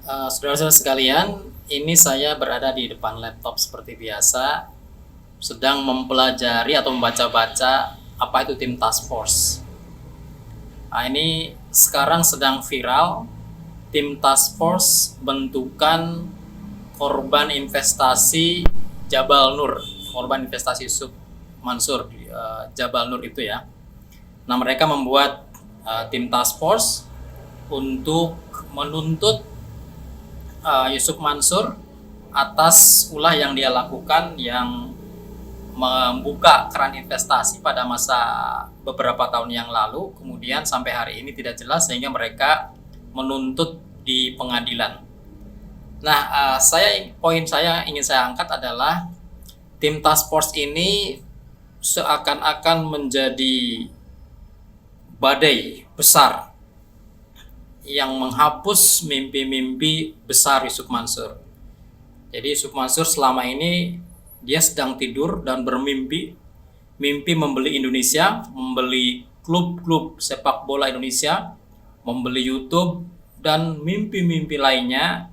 Saudara-saudara sekalian, ini saya berada di depan laptop seperti biasa, sedang mempelajari atau membaca-baca apa itu tim task force. Nah, ini sekarang sedang viral, tim task force bentukan korban investasi Jabal Nur, korban investasi Yusuf Mansur di Jabal Nur itu ya. Nah, mereka membuat tim task force untuk menuntut Yusuf Mansur atas ulah yang dia lakukan yang membuka keran investasi pada masa beberapa tahun yang lalu, kemudian sampai hari ini tidak jelas sehingga mereka menuntut di pengadilan. Nah, poin saya ingin saya angkat adalah tim task force ini seakan-akan menjadi badai besar yang menghapus mimpi-mimpi besar Yusuf Mansur. Jadi Yusuf Mansur selama ini dia sedang tidur dan bermimpi, mimpi membeli Indonesia, membeli klub-klub sepak bola Indonesia, membeli YouTube, dan mimpi-mimpi lainnya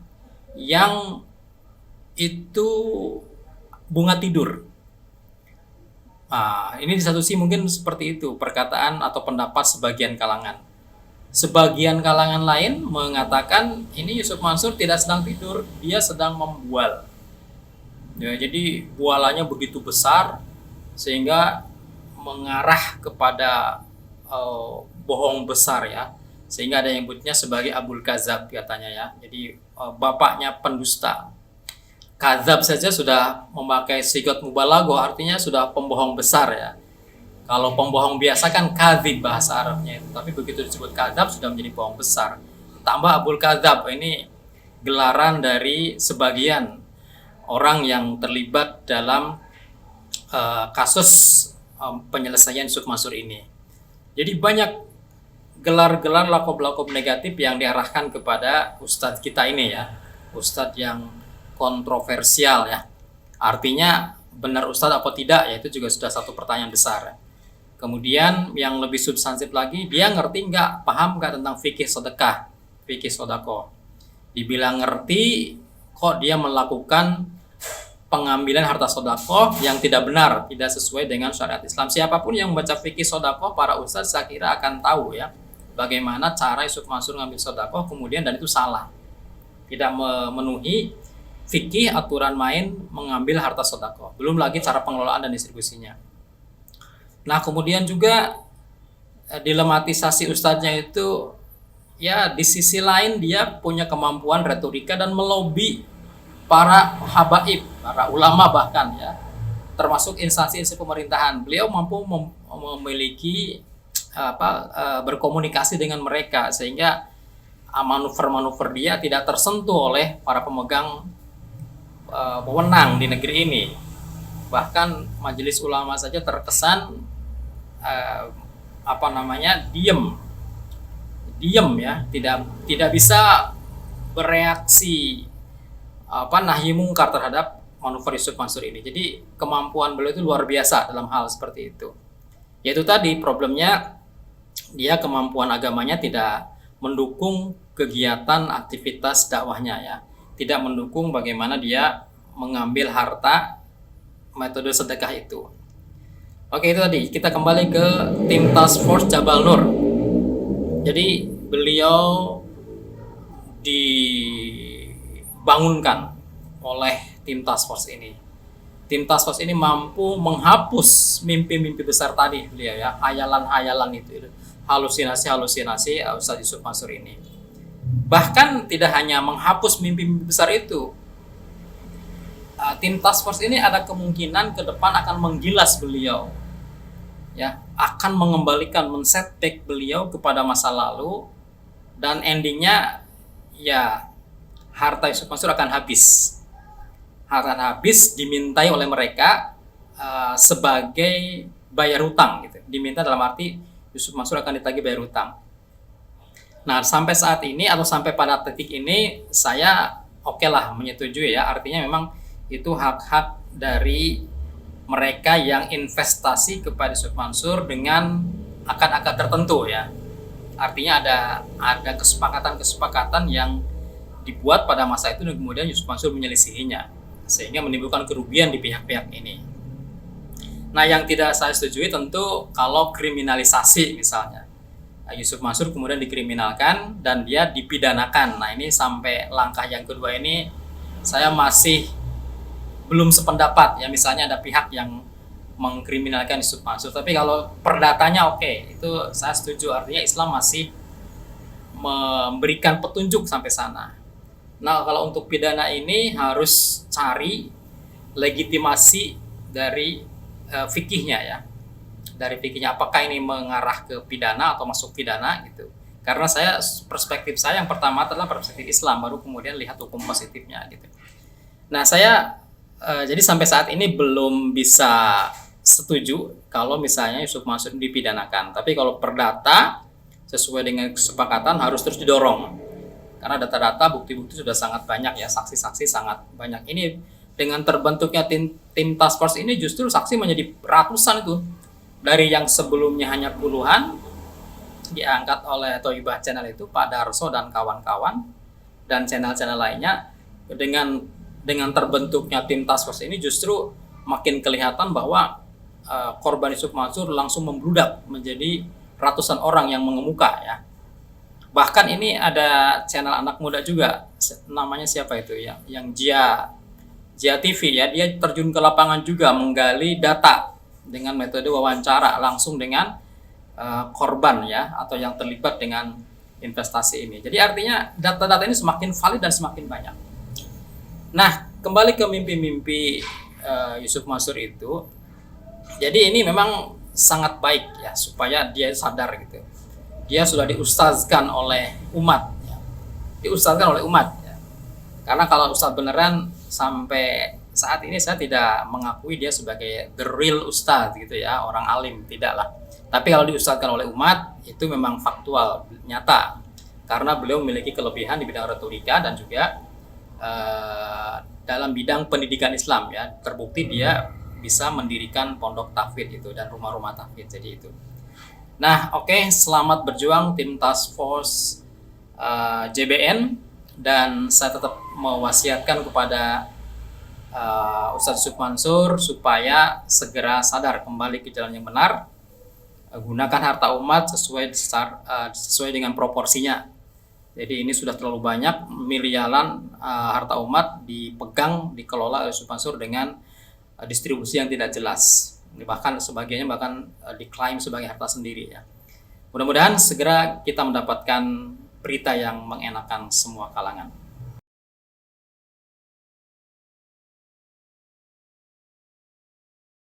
yang itu bunga tidur. Nah, ini di satu sisi mungkin seperti itu perkataan atau pendapat sebagian kalangan. Sebagian kalangan lain mengatakan ini Yusuf Mansur tidak sedang tidur, dia sedang membual. Ya, jadi bualannya begitu besar sehingga mengarah kepada bohong besar ya. Sehingga ada yang menyebutnya sebagai Abul Kazab katanya ya. Jadi bapaknya pendusta. Kazab saja sudah memakai sigot mubalaghah, artinya sudah pembohong besar ya. Kalau pembohong biasa kan kadzib bahasa Arabnya itu, tapi begitu disebut kadzab sudah menjadi bohong besar. Tambah Abul Kadzab, ini gelaran dari sebagian orang yang terlibat dalam kasus penyelesaian Yusuf Mansur ini. Jadi banyak gelar-gelar lakop-lakop negatif yang diarahkan kepada ustadz kita ini ya, ustadz yang kontroversial ya. Artinya benar ustadz apa tidak ya, itu juga sudah satu pertanyaan besar. Kemudian yang lebih substansif lagi, dia ngerti nggak, paham nggak tentang fikih sedekah, fikih sodako. Dibilang ngerti, kok dia melakukan pengambilan harta sodako yang tidak benar, tidak sesuai dengan syariat Islam. Siapapun yang membaca fikih sodako, para ustadz saya kira akan tahu ya, bagaimana cara Yusuf Mansur ngambil sodako, kemudian dan itu salah. Tidak memenuhi fikih aturan main mengambil harta sodako. Belum lagi cara pengelolaan dan distribusinya. Nah, kemudian juga dilematisasi ustadznya itu ya di sisi lain dia punya kemampuan retorika dan melobi para habaib, para ulama bahkan ya, termasuk instansi-instansi pemerintahan. Beliau mampu memiliki berkomunikasi dengan mereka sehingga manuver-manuver dia tidak tersentuh oleh para pemegang wewenang di negeri ini. Bahkan majelis ulama saja terkesan diam ya, tidak bisa bereaksi nahi mungkar terhadap manuver Yusuf Mansur ini. Jadi kemampuan beliau itu luar biasa dalam hal seperti itu. Yaitu tadi problemnya, dia kemampuan agamanya tidak mendukung kegiatan aktivitas dakwahnya ya, tidak mendukung bagaimana dia mengambil harta metode sedekah itu. Oke, itu tadi. Kita kembali ke tim task force Jabal Nur. Jadi beliau dibangunkan oleh tim task force ini. Tim task force ini mampu menghapus mimpi-mimpi besar tadi beliau ya, hayalan-hayalan itu, halusinasi-halusinasi Ustaz Yusuf Mansur ini. Bahkan tidak hanya menghapus mimpi-mimpi besar itu, tim task force ini ada kemungkinan ke depan akan menggilas beliau ya, akan mengembalikan, men-setback beliau kepada masa lalu, dan endingnya ya harta Yusuf Mansur akan habis. Harta habis dimintai oleh mereka sebagai bayar hutang gitu. Diminta dalam arti Yusuf Mansur akan ditagih bayar hutang. Nah, sampai saat ini atau sampai pada titik ini saya oke lah menyetujui ya, artinya memang itu hak-hak dari mereka yang investasi kepada Yusuf Mansur dengan akad-akad tertentu ya. Artinya ada kesepakatan-kesepakatan yang dibuat pada masa itu dan kemudian Yusuf Mansur menyelisihinya sehingga menimbulkan kerugian di pihak-pihak ini. Nah, yang tidak saya setujui tentu kalau kriminalisasi misalnya. Yusuf Mansur kemudian dikriminalkan dan dia dipidanakan. Nah, ini sampai langkah yang kedua ini saya masih belum sependapat ya, misalnya ada pihak yang mengkriminalkan Yusuf Mansur. Tapi kalau perdatanya oke, itu saya setuju, artinya Islam masih memberikan petunjuk sampai sana. Nah, kalau untuk pidana ini harus cari legitimasi dari fikihnya ya, dari fikihnya apakah ini mengarah ke pidana atau masuk pidana gitu. Karena perspektif saya yang pertama adalah perspektif Islam, baru kemudian lihat hukum positifnya gitu. Nah, saya jadi sampai saat ini belum bisa setuju kalau misalnya Yusuf Mansur dipidanakan. Tapi kalau perdata sesuai dengan kesepakatan harus terus didorong. Karena data-data, bukti-bukti sudah sangat banyak ya, saksi-saksi sangat banyak. Ini dengan terbentuknya tim task force ini justru saksi menjadi ratusan itu. Dari yang sebelumnya hanya puluhan diangkat oleh Thaibah Channel itu, Pak Darso dan kawan-kawan dan channel-channel lainnya. Dengan terbentuknya tim task force ini justru makin kelihatan bahwa korban Yusuf Mansur langsung membludak menjadi ratusan orang yang mengemuka ya. Bahkan ini ada channel anak muda juga, namanya siapa itu ya, yang Jia TV ya, dia terjun ke lapangan juga menggali data dengan metode wawancara langsung dengan korban ya, atau yang terlibat dengan investasi ini. Jadi artinya data-data ini semakin valid dan semakin banyak. Nah, kembali ke mimpi-mimpi Yusuf Mansur itu, jadi ini memang sangat baik ya supaya dia sadar gitu. Dia sudah diustazkan oleh umat ya. Diustazkan oleh umat ya. Karena kalau ustaz beneran sampai saat ini saya tidak mengakui dia sebagai the real ustaz gitu ya, orang alim, tidaklah. Tapi kalau diustazkan oleh umat itu memang faktual, nyata. Karena beliau memiliki kelebihan di bidang retorika dan juga dalam bidang pendidikan Islam ya. Terbukti dia bisa mendirikan pondok tahfidz itu dan rumah-rumah tahfidz, jadi itu. Nah, oke, selamat berjuang tim task force JBN, dan saya tetap mewasiatkan kepada Ustadz Yusuf Mansur supaya segera sadar kembali ke jalan yang benar, gunakan harta umat sesuai dengan proporsinya. Jadi ini sudah terlalu banyak, miliaran harta umat dipegang, dikelola oleh Yusuf Mansur dengan distribusi yang tidak jelas. Bahkan sebagiannya diklaim sebagai harta sendiri ya. Mudah-mudahan segera kita mendapatkan berita yang mengenakan semua kalangan.